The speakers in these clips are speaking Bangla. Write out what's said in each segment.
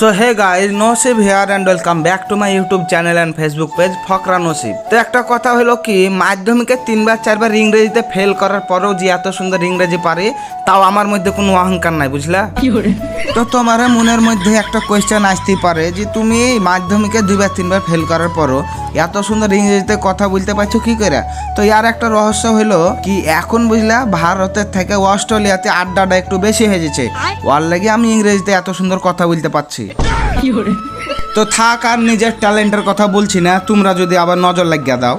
So hey guys, Nasib here and welcome back to my YouTube channel and Facebook page Fokra Nasib. তো একটা কথা হলো কি, মাধ্যমিকে 3-4বার ইংরেজিতে ফেল করার পরেও যে এত সুন্দর ইংরেজি পারে, তাও আমার মধ্যে কোনো অহংকার নাই, বুঝলা? তো তোমার মনের মধ্যে একটা কোয়েশ্চেন আসতেই পারে যে তুমি মাধ্যমিকে 2-3বার ফেল করার পরও এত সুন্দর ইংরেজিতে কথা বলতে পারছো কি করে? তো ইয়ার একটা রহস্য হলো কি, এখন বুঝলা ভারতের থেকে অস্ট্রেলিয়াতে আড্ডাটা একটু বেশি হয়ে গেছে, ওর লাগে আমি ইংরেজিতে এত সুন্দর কথা বলতে পারছি। তো থাক, আর নিজের ট্যালেন্টের কথা বলছি না, তোমরা যদি আবার নজর লাগিয়ে দাও।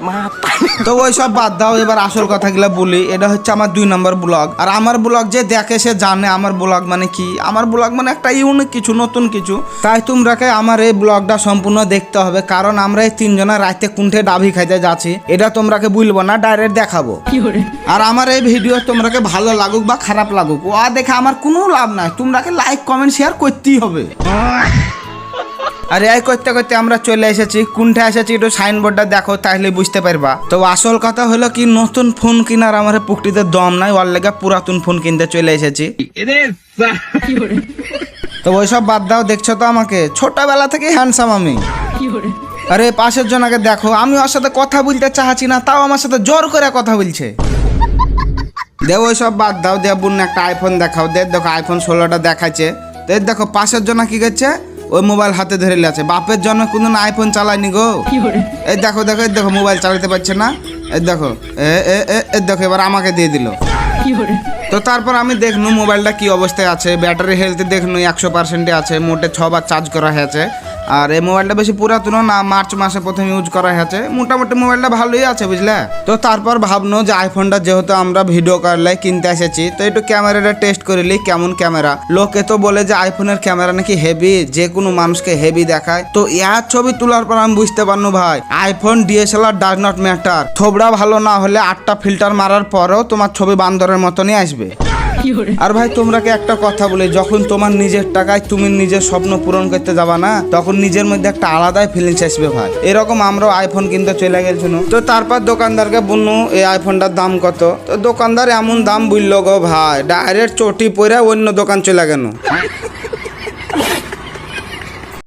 তো ওই সব বাদ দাও, এবার আসল কথাগুলো বলি। এটা হচ্ছে আমার 2 নম্বর ব্লগ। আর আমার ব্লগ যে দেখে সে জানে আমার ব্লগ মানে কি। আমার ব্লগ মানে একটা ইউনিক কিছু, নতুন কিছু। তাই তোমরাকে আমার এই ব্লগটা সম্পূর্ণ দেখতে হবে, কারণ আমরা এই 3 জনের রাতে কুণ্ঠে ডাবি খাইতে যাচ্ছি, এটা তোমরাকে বলবো না, ডাইরেক্ট দেখাবো। আর আমার এই ভিডিও তোমরাকে ভালো লাগুক বা খারাপ লাগুক, ও দেখে আমার কোনো লাভ নাই, তোমরাকে লাইক কমেন্ট শেয়ার করতেই হবে। আরে এই করতে করতে আমরা চলে এসেছি, কোনটা এসেছি একটু সাইনবোর্ডটা দেখো, তাহলে বুঝতে পারবা। তো আসল কথা হলো কি, নতুন ফোন কেনার আমার পুক্তিতে দম নাই, ওর লেগে পুরাতন ফোন কিনতে চলে এসেছি। তো ওইসব বাদ দাও, দেখছো তো আমাকে ছোটবেলা থেকে হ্যান্ডসাম আমি। আরে পাশের জনকে দেখো, আমি ওর সাথে কথা বলতে চাচ্ছি না, তাও আমার সাথে জোর করে কথা বলছে। দে ওইসব বাদ দাও, দে বোন একটা আইফোন দেখাও। দেখো আইফোন 16টা দেখাচ্ছে। দেখো পাশের জন কি করছে, ওই মোবাইল হাতে ধরে আছে। বাপের জন্য কোনো আইফোন চালায়নি গো। এই দেখো দেখো, এই দেখো মোবাইল চালাতে পারছে না। এই দেখো দেখো এবার আমাকে দিয়ে দিল। তো তারপর আমি দেখনু মোবাইলটা কি অবস্থায় আছে, ব্যাটারি হেলথ দেখনু 100% আছে, মোটে 6 বার চার্জ করা হয়েছে। আর এই মোবাইলটা বেশি পুরাতন না, মার্চ মাসে প্রথম ইউজ করা হয়েছে, মোটামুটি মোবাইলটা ভালোই আছে, বুঝলে? তো তারপর ভাবনো যে আইফোনটা যেহেতু আমরা ভিডিও করলে কিনতে এসেছি, তো একটু ক্যামেরাটা টেস্ট করিলি কেমন ক্যামেরা। লোকে তো বলে যে আইফোনের ক্যামেরা নাকি হেভি, যে কোনো মানুষকে হেভি দেখায়। তো এর ছবি তোলার পর আমি বুঝতে পারনু ভাই, iPhone DSLR does not matter. থোবড়া ভালো না হলে 8টা ফিল্টার মারার পরেও তোমার ছবি বান্দরের মতনই আসবে। আর ভাই তোমরাকে একটা কথা বলি, যখন তোমার নিজের টাকায় তুমি নিজের স্বপ্ন পূরণ করতে যাবা না, তখন নিজের মধ্যে একটা আলাদাই ফিলিংস আসবে ভাই। এরকম আমরাও আইফোন কিনতে চলে গেছিল। তো তারপর দোকানদারকে বললো এই আইফোনটার দাম কত। তো দোকানদার এমন দাম বললো গো ভাই, ডাইরেক্ট চটি পরে অন্য দোকান চলে গেল।